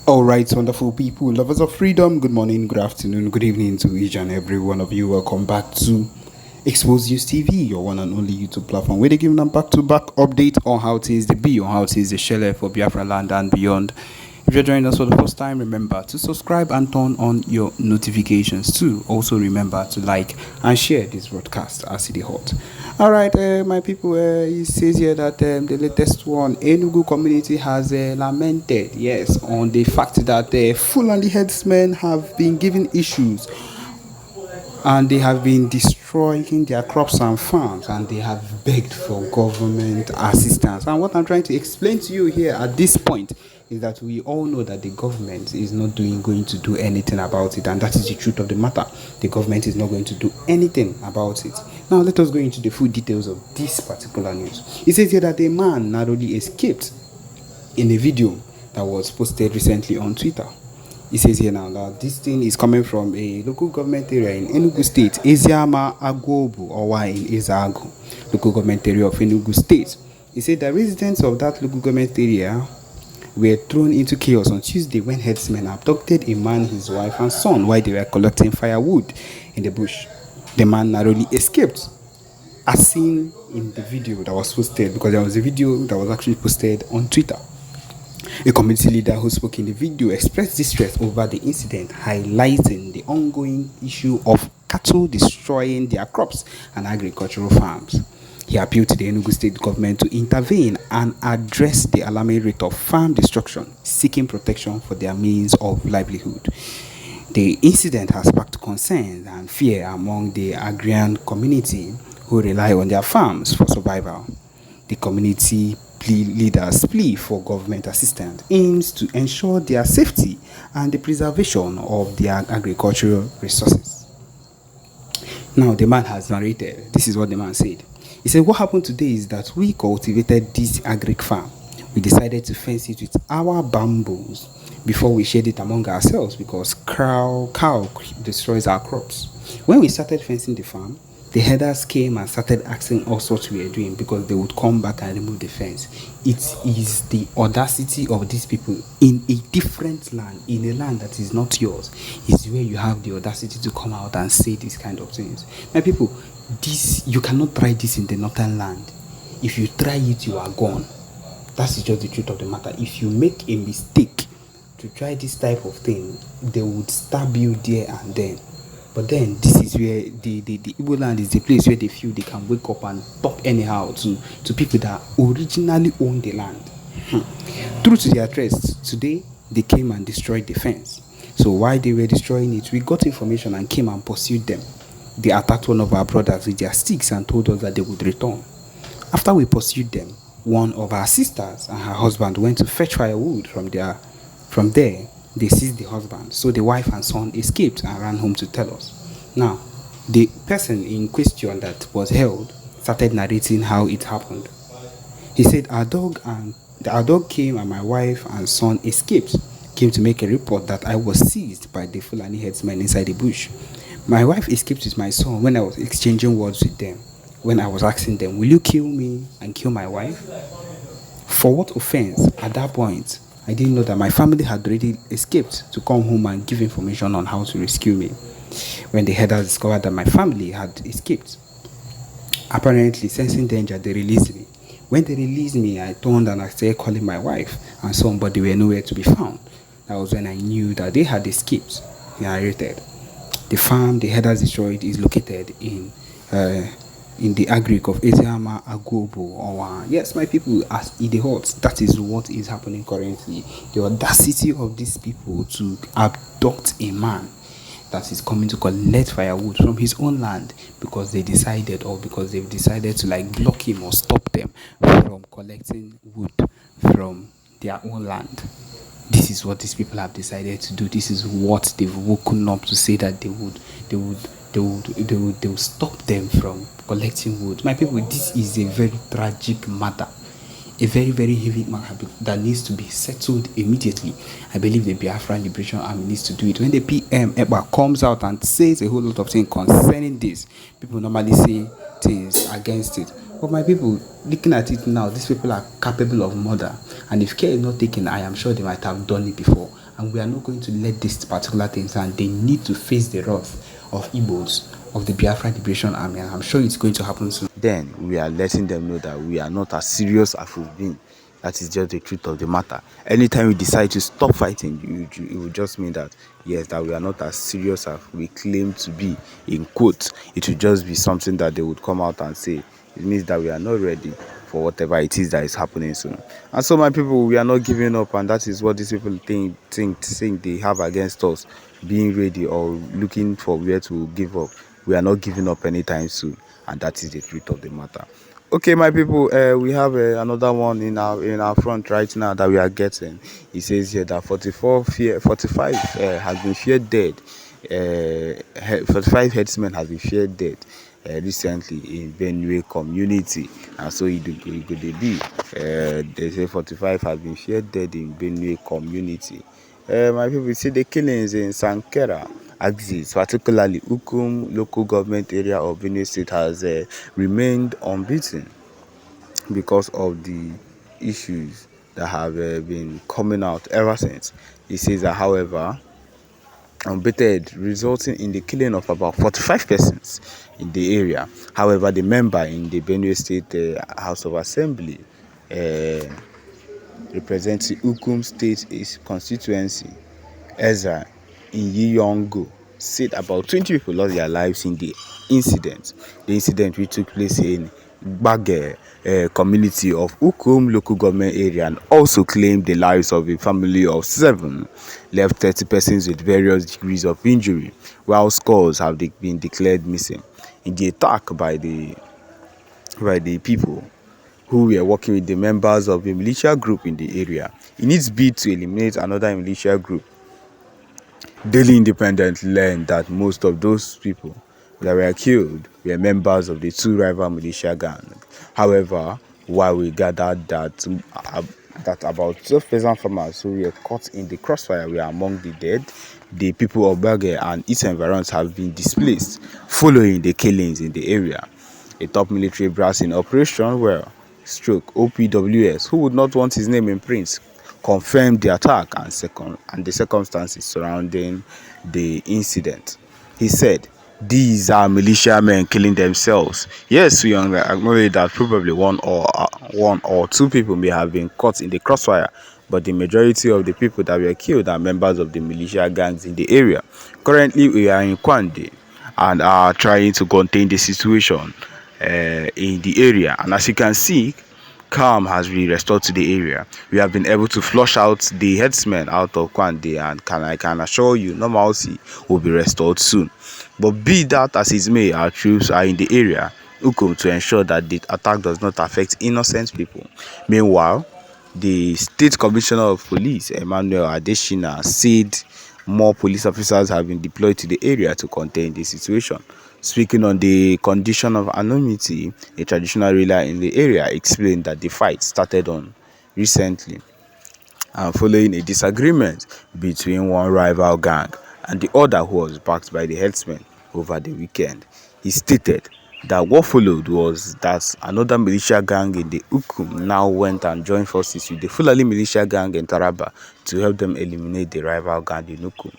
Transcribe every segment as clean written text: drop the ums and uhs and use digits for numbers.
All right, wonderful people, lovers of freedom. Good morning, good afternoon, good evening to each and every one of you. Welcome back to Expose News TV, your one and only YouTube platform, where they give them back-to-back update on how things they be, on how things they share for Biafraland and beyond. If you're joining us for the first time, remember to subscribe and turn on your notifications too. Also remember to like and share this broadcast as it is hot. All right, my people, it says here that the latest one, Enugu community has lamented, yes, on the fact that Fulani headsmen have been given issues and they have been destroying their crops and farms, and they have begged for government assistance. And what I'm trying to explain to you here at this point is that we all know that the government is not going to do anything about it, and that is the truth of the matter. The government is not going to do anything about it. Now let us go into the full details of this particular news. It says here that a man narrowly escaped in a video that was posted recently on Twitter. It says here now that this thing is coming from a local government area in Enugu State, Eziama Agwobu, or in Ezago, local government area of Enugu State. He said that residents of that local government area were thrown into chaos on Tuesday when herdsmen abducted a man, his wife, and son while they were collecting firewood in the bush. The man narrowly escaped, as seen in the video that was posted, because there was a video that was actually posted on Twitter. A community leader who spoke in the video expressed distress over the incident, highlighting the ongoing issue of cattle destroying their crops and agricultural farms. He appealed to the Enugu state government to intervene and address the alarming rate of farm destruction, seeking protection for their means of livelihood. The incident has sparked concern and fear among the agrarian community who rely on their farms for survival. The community leaders' plea for government assistance aims to ensure their safety and the preservation of their agricultural resources. Now, the man has narrated. This is what the man said. He said, what happened today is that we cultivated this agric farm. We decided to fence it with our bamboos before we shared it among ourselves because cow destroys our crops. When we started fencing the farm, the herders came and started asking us what we were doing because they would come back and remove the fence. It is the audacity of these people in a different land, in a land that is not yours, is where you have the audacity to come out and say these kind of things. My people, you cannot try this in the northern land. If you try it, you are gone. That's just the truth of the matter. If you make a mistake to try this type of thing, they would stab you there and then. But then this is where the Igbo land is the place where they feel they can wake up and talk anyhow to people that originally own the land. True to their trust, today they came and destroyed the fence. So while they were destroying it, we got information and came and pursued them. They attacked one of our brothers with their sticks and told us that they would return. After we pursued them, one of our sisters and her husband went to fetch firewood from there. They seized the husband, so the wife and son escaped and ran home to tell us. Now, the person in question that was held started narrating how it happened. He said, our dog came and my wife and son escaped, came to make a report that I was seized by the Fulani headsmen inside the bush. My wife escaped with my son when I was exchanging words with them. When I was asking them, will you kill me and kill my wife? For what offense? At that point, I didn't know that my family had already escaped to come home and give information on how to rescue me. When the herders discovered that my family had escaped, apparently sensing danger, they released me. When they released me, I turned and I started calling my wife and son, but they were nowhere to be found. That was when I knew that they had escaped. He narrated. The farm the herders destroyed is located in the agric of Eziama Agwobu. Yes, my people, as Idehot, that is what is happening currently. The audacity of these people to abduct a man that is coming to collect firewood from his own land because they've decided to like block him or stop them from collecting wood from their own land. This is what these people have decided to do. This is what they've woken up to say that they will stop them from collecting wood. My people, this is a very tragic matter, a very, very heavy matter that needs to be settled immediately. I believe the Biafran Liberation Army needs to do it. When the PM Ekpa comes out and says a whole lot of things concerning this, people normally say things against it. But my people, looking at it now, these people are capable of murder, and if care is not taken, I am sure they might have done it before. and we are not going to let this particular thing stand. They need to face the wrath of Igbos, of the Biafra Liberation Army, and I'm sure it's going to happen soon. Then we are letting them know that we are not as serious as we've been. That is just the truth of the matter. Anytime we decide to stop fighting, it will just mean that yes, that we are not as serious as we claim to be. In quotes, it will just be something that they would come out and say. It means that we are not ready for whatever it is that is happening soon. And so, my people, we are not giving up, and that is what these people think they have against us, being ready or looking for where to give up. We are not giving up anytime soon, and that is the truth of the matter. Okay, my people, we have another one in our front right now that we are getting. It says here that 45 has been feared dead. 45 headsmen has been feared dead recently in Benue community, and so it could be. They say 45 has been feared dead in Benue community. My people, see the killings in Sankera axis, particularly Ukum local government area of Benue State, has remained unbeaten because of the issues that have been coming out ever since. He says that, however, unbated, resulting in the killing of about 45 persons in the area. However, the member in the Benue State House of Assembly representing Ukum State constituency, Ezra Iyongo, said about 20 people lost their lives in the incident. The incident which took place in Gbage community of Ukum local government area, and also claimed the lives of a family of 7, left 30 persons with various degrees of injury, while scores have been declared missing. In the attack by the people who were working with the members of a militia group in the area, in its bid to eliminate another militia group, Daily Independent learned that most of those people that were killed were members of the 2 rival militia gangs. However, while we gathered that about 12 peasant farmers who were caught in the crossfire were among the dead, the people of Bage and its environs have been displaced following the killings in the area. A top military brass in Operation OPWS, who would not want his name in print, confirmed the attack and the circumstances surrounding the incident. He said, "These are militiamen killing themselves. Yes, we acknowledge that probably one or 2 people may have been caught in the crossfire, but the majority of the people that were killed are members of the militia gangs in the area. Currently, we are in Kwande and are trying to contain the situation in the area. And as you can see, calm has been restored to the area. We have been able to flush out the headsmen out of Kwande, and I can assure you normalcy will be restored soon. But be that as it may, our troops are in the area, Ukum, to ensure that the attack does not affect innocent people. Meanwhile, the State Commissioner of Police, Emmanuel Adeshina, said more police officers have been deployed to the area to contain the situation. Speaking on the condition of anonymity, a traditional ruler in the area explained that the fight started on recently and following a disagreement between one rival gang and the other, who was backed by the herdsmen over the weekend. He stated that what followed was that another militia gang in the Ukum now went and joined forces with the Fulani militia gang in Taraba to help them eliminate the rival gang in Ukum.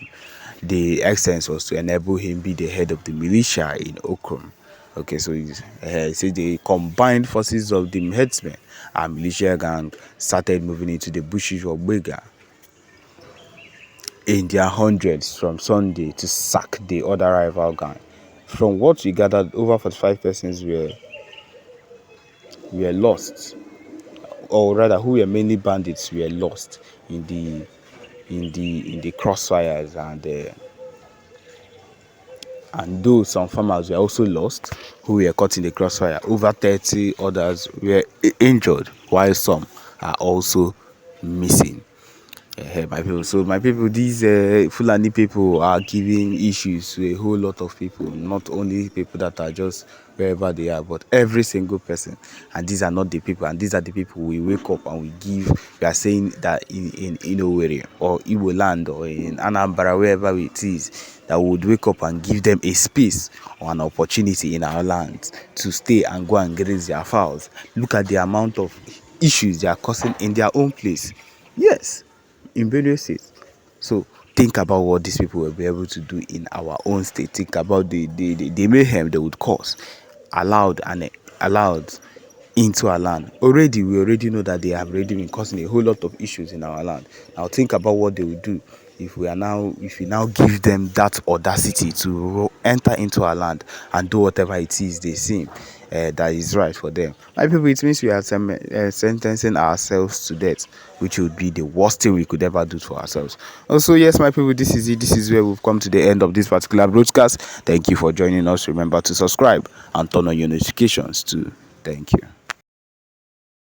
The essence was to enable him be the head of the militia in Ukum. Okay, so he said the combined forces of the headsmen and militia gang started moving into the bushes of Bega in their hundreds from Sunday to sack the other rival gang. From what we gathered, over 45 persons were lost, or rather, who were mainly bandits, were lost in the crossfires, and though some farmers were also lost who were caught in the crossfire, over 30 others were injured, while some are also missing. My people, these Fulani people are giving issues to a whole lot of people, not only people that are just wherever they are, but every single person. And these are not the people, and these are the people we wake up and we are saying that in Owerri or Igbo land or in Anambra, wherever it is, that we would wake up and give them a space or an opportunity in our land to stay and go and graze their fowls. Look at the amount of issues they are causing in their own place. Yes, in Benue State, So think about what these people will be able to do in our own state. Think about the mayhem they would cause, allowed into our land. We already know that they have already been causing a whole lot of issues in our land. Now think about what they will do if we now give them that audacity to enter into our land and do whatever it is they seem that is right for them. My people, it means we are sentencing ourselves to death, which would be the worst thing we could ever do to ourselves. Also, yes, my people, this is it. This is where we've come to the end of this particular broadcast. Thank you for joining us. Remember to subscribe and turn on your notifications too. Thank you.